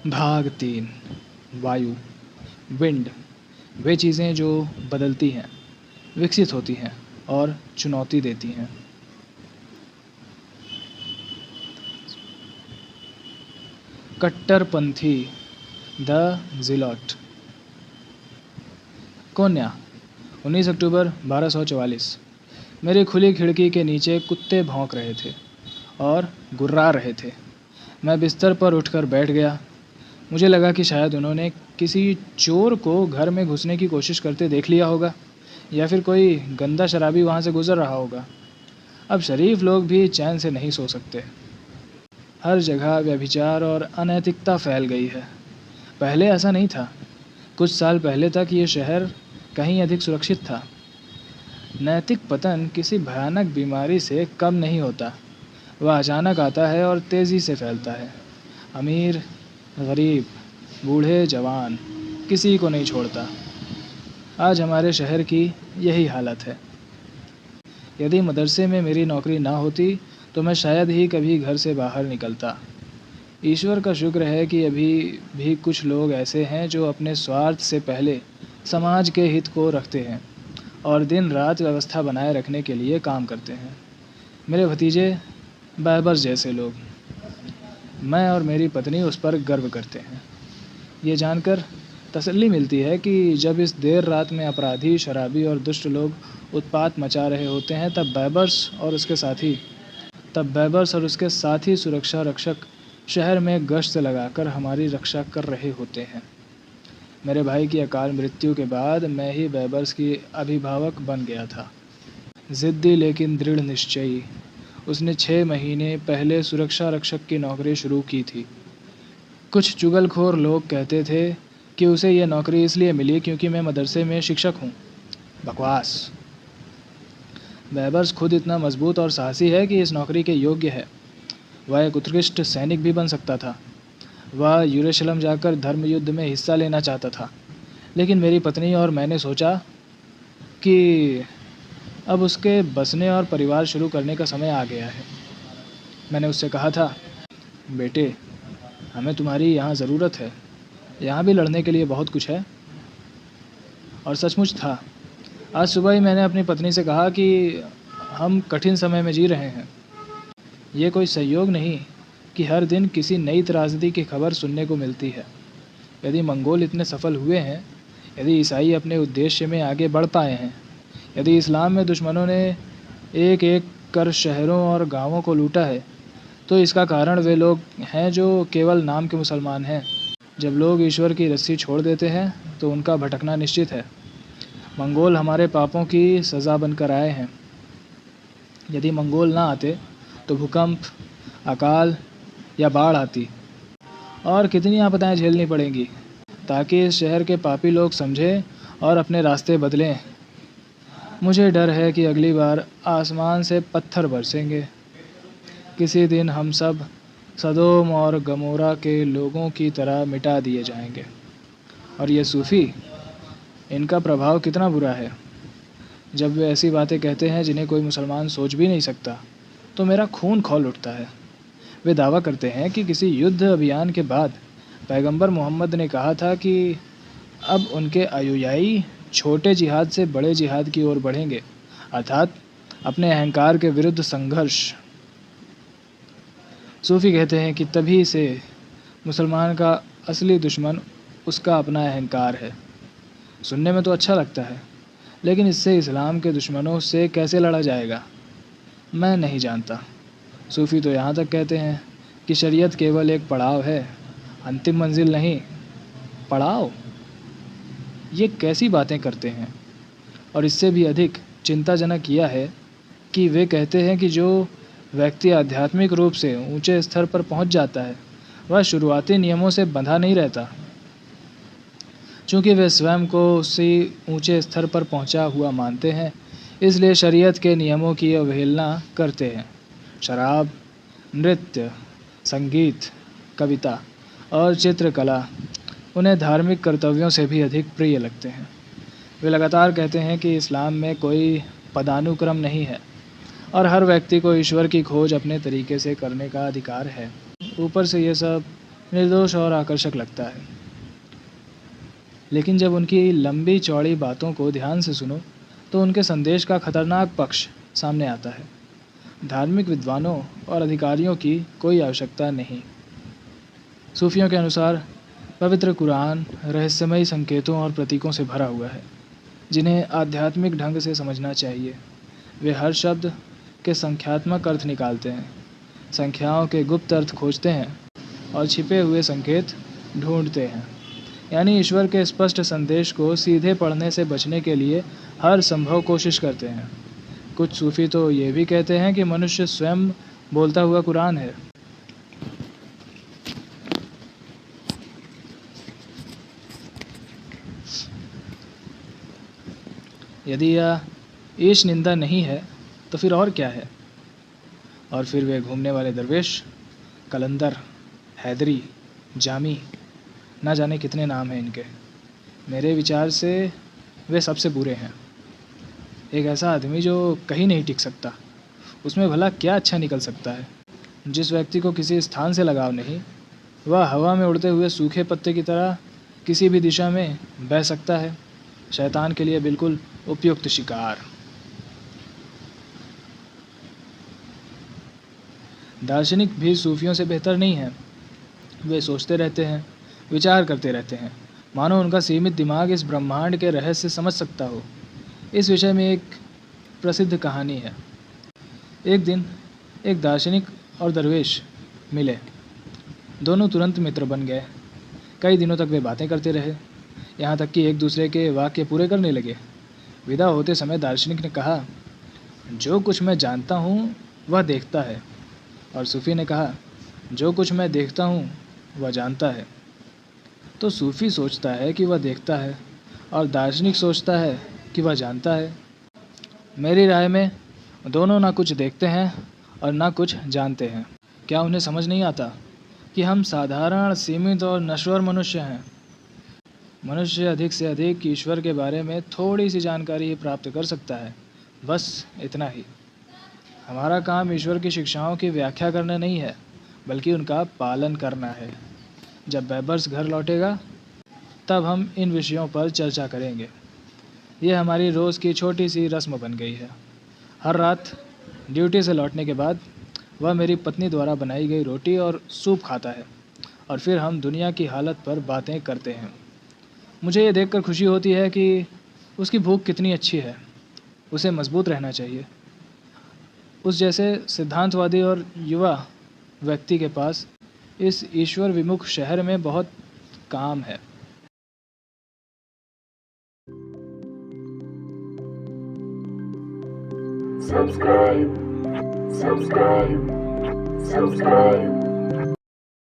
भाग 3। वायु, विंड, वे चीज़ें जो बदलती हैं, विकसित होती हैं और चुनौती देती हैं। कट्टरपंथी, द जिलॉट। कोन्या, 19 अक्टूबर 1244। मेरी खुली खिड़की के नीचे कुत्ते भौंक रहे थे और गुर्रा रहे थे। मैं बिस्तर पर उठकर बैठ गया। मुझे लगा कि शायद उन्होंने किसी चोर को घर में घुसने की कोशिश करते देख लिया होगा या फिर कोई गंदा शराबी वहाँ से गुजर रहा होगा। अब शरीफ लोग भी चैन से नहीं सो सकते। हर जगह व्यभिचार और अनैतिकता फैल गई है। पहले ऐसा नहीं था। कुछ साल पहले तक ये शहर कहीं अधिक सुरक्षित था। नैतिक पतन किसी भयानक बीमारी से कम नहीं होता। वह अचानक आता है और तेज़ी से फैलता है। अमीर, गरीब, बूढ़े, जवान, किसी को नहीं छोड़ता। आज हमारे शहर की यही हालत है। यदि मदरसे में मेरी नौकरी ना होती तो मैं शायद ही कभी घर से बाहर निकलता। ईश्वर का शुक्र है कि अभी भी कुछ लोग ऐसे हैं जो अपने स्वार्थ से पहले समाज के हित को रखते हैं और दिन रात व्यवस्था बनाए रखने के लिए काम करते हैं। मेरे भतीजे बाबर्स जैसे लोग। मैं और मेरी पत्नी उस पर गर्व करते हैं। ये जानकर तसल्ली मिलती है कि जब इस देर रात में अपराधी, शराबी और दुष्ट लोग उत्पात मचा रहे होते हैं तब बैबर्स और उसके साथी सुरक्षा रक्षक शहर में गश्त लगाकर हमारी रक्षा कर रहे होते हैं। मेरे भाई की अकाल मृत्यु के बाद मैं ही बैबर्स की अभिभावक बन गया था। ज़िद्दी लेकिन दृढ़ निश्चयी। उसने 6 महीने पहले सुरक्षा रक्षक की नौकरी शुरू की थी। कुछ चुगलखोर लोग कहते थे कि उसे यह नौकरी इसलिए मिली क्योंकि मैं मदरसे में शिक्षक हूँ। बकवास। बैबर्स खुद इतना मजबूत और साहसी है कि इस नौकरी के योग्य है। वह एक उत्कृष्ट सैनिक भी बन सकता था। वह यरूशलेम जाकर धर्म युद्ध में हिस्सा लेना चाहता था। लेकिन मेरी पत्नी और मैंने सोचा कि अब उसके बसने और परिवार शुरू करने का समय आ गया है। मैंने उससे कहा था, बेटे, हमें तुम्हारी यहाँ ज़रूरत है। यहाँ भी लड़ने के लिए बहुत कुछ है। और सचमुच था। आज सुबह ही मैंने अपनी पत्नी से कहा कि हम कठिन समय में जी रहे हैं। ये कोई संयोग नहीं कि हर दिन किसी नई त्रासदी की खबर सुनने को मिलती है। यदि मंगोल इतने सफल हुए हैं, यदि ईसाई अपने उद्देश्य में आगे बढ़ पाए हैं, यदि इस्लाम में दुश्मनों ने एक एक कर शहरों और गांवों को लूटा है, तो इसका कारण वे लोग हैं जो केवल नाम के मुसलमान हैं। जब लोग ईश्वर की रस्सी छोड़ देते हैं तो उनका भटकना निश्चित है। मंगोल हमारे पापों की सज़ा बनकर आए हैं। यदि मंगोल ना आते तो भूकंप, अकाल या बाढ़ आती और कितनी आपदाएं झेलनी पड़ेंगी ताकि इस शहर के पापी लोग समझें और अपने रास्ते बदलें। मुझे डर है कि अगली बार आसमान से पत्थर बरसेंगे। किसी दिन हम सब सदोम और गमोरा के लोगों की तरह मिटा दिए जाएंगे। और ये सूफ़ी, इनका प्रभाव कितना बुरा है। जब वे ऐसी बातें कहते हैं जिन्हें कोई मुसलमान सोच भी नहीं सकता, तो मेरा खून खौल उठता है। वे दावा करते हैं कि किसी युद्ध अभियान के बाद पैगंबर मोहम्मद ने कहा था कि अब उनके अनुयायी छोटे जिहाद से बड़े जिहाद की ओर बढ़ेंगे, अर्थात अपने अहंकार के विरुद्ध संघर्ष। सूफ़ी कहते हैं कि तभी से मुसलमान का असली दुश्मन उसका अपना अहंकार है। सुनने में तो अच्छा लगता है, लेकिन इससे इस्लाम के दुश्मनों से कैसे लड़ा जाएगा, मैं नहीं जानता। सूफ़ी तो यहाँ तक कहते हैं कि शरीयत केवल एक पड़ाव है, अंतिम मंजिल नहीं। पड़ाव? ये कैसी बातें करते हैं। और इससे भी अधिक चिंताजनक यह है कि वे कहते हैं कि जो व्यक्ति आध्यात्मिक रूप से ऊंचे स्तर पर पहुंच जाता है, वह शुरुआती नियमों से बंधा नहीं रहता। चूँकि वे स्वयं को उसी ऊंचे स्तर पर पहुंचा हुआ मानते हैं, इसलिए शरीयत के नियमों की अवहेलना करते हैं। शराब, नृत्य, संगीत, कविता, और चित्रकला उन्हें धार्मिक कर्तव्यों से भी अधिक प्रिय लगते हैं। वे लगातार कहते हैं कि इस्लाम में कोई पदानुक्रम नहीं है और हर व्यक्ति को ईश्वर की खोज अपने तरीके से करने का अधिकार है। ऊपर से ये सब निर्दोष और आकर्षक लगता है, लेकिन जब उनकी लंबी चौड़ी बातों को ध्यान से सुनो तो उनके संदेश का खतरनाक पक्ष सामने आता है। धार्मिक विद्वानों और अधिकारियों की कोई आवश्यकता नहीं। सूफियों के अनुसार पवित्र कुरान रहस्यमयी संकेतों और प्रतीकों से भरा हुआ है, जिन्हें आध्यात्मिक ढंग से समझना चाहिए। वे हर शब्द के संख्यात्मक अर्थ निकालते हैं, संख्याओं के गुप्त अर्थ खोजते हैं और छिपे हुए संकेत ढूंढते हैं। यानी ईश्वर के स्पष्ट संदेश को सीधे पढ़ने से बचने के लिए हर संभव कोशिश करते हैं। कुछ सूफी तो ये भी कहते हैं कि मनुष्य स्वयं बोलता हुआ कुरान है। यदि यह ईश निंदा नहीं है तो फिर और क्या है? और फिर वे घूमने वाले दरवेश, कलंदर, हैदरी, जामी, ना जाने कितने नाम हैं इनके। मेरे विचार से वे सबसे बुरे हैं। एक ऐसा आदमी जो कहीं नहीं टिक सकता, उसमें भला क्या अच्छा निकल सकता है? जिस व्यक्ति को किसी स्थान से लगाव नहीं, वह हवा में उड़ते हुए सूखे पत्ते की तरह किसी भी दिशा में बह सकता है। शैतान के लिए बिल्कुल उपयुक्त शिकार। दार्शनिक भी सूफियों से बेहतर नहीं हैं। वे सोचते रहते हैं, विचार करते रहते हैं, मानो उनका सीमित दिमाग इस ब्रह्मांड के रहस्य समझ सकता हो। इस विषय में एक प्रसिद्ध कहानी है। एक दिन एक दार्शनिक और दरवेश मिले। दोनों तुरंत मित्र बन गए। कई दिनों तक वे बातें करते रहे, यहाँ तक कि एक दूसरे के वाक्य पूरे करने लगे। विदा होते समय दार्शनिक ने कहा, जो कुछ मैं जानता हूँ वह देखता है। और सूफी ने कहा, जो कुछ मैं देखता हूँ वह जानता है। तो सूफी सोचता है कि वह देखता है और दार्शनिक सोचता है कि वह जानता है। मेरी राय में दोनों ना कुछ देखते हैं और ना कुछ जानते हैं। क्या उन्हें समझ नहीं आता कि हम साधारण, सीमित और नश्वर मनुष्य हैं? मनुष्य अधिक से अधिक ईश्वर के बारे में थोड़ी सी जानकारी ही प्राप्त कर सकता है, बस इतना ही। हमारा काम ईश्वर की शिक्षाओं की व्याख्या करना नहीं है, बल्कि उनका पालन करना है। जब बैबर्स घर लौटेगा तब हम इन विषयों पर चर्चा करेंगे। ये हमारी रोज़ की छोटी सी रस्म बन गई है। हर रात ड्यूटी से लौटने के बाद वह मेरी पत्नी द्वारा बनाई गई रोटी और सूप खाता है और फिर हम दुनिया की हालत पर बातें करते हैं। मुझे ये देखकर खुशी होती है कि उसकी भूख कितनी अच्छी है। उसे मजबूत रहना चाहिए। उस जैसे सिद्धांतवादी और युवा व्यक्ति के पास इस ईश्वर विमुख शहर में बहुत काम है। Subscribe, subscribe, subscribe.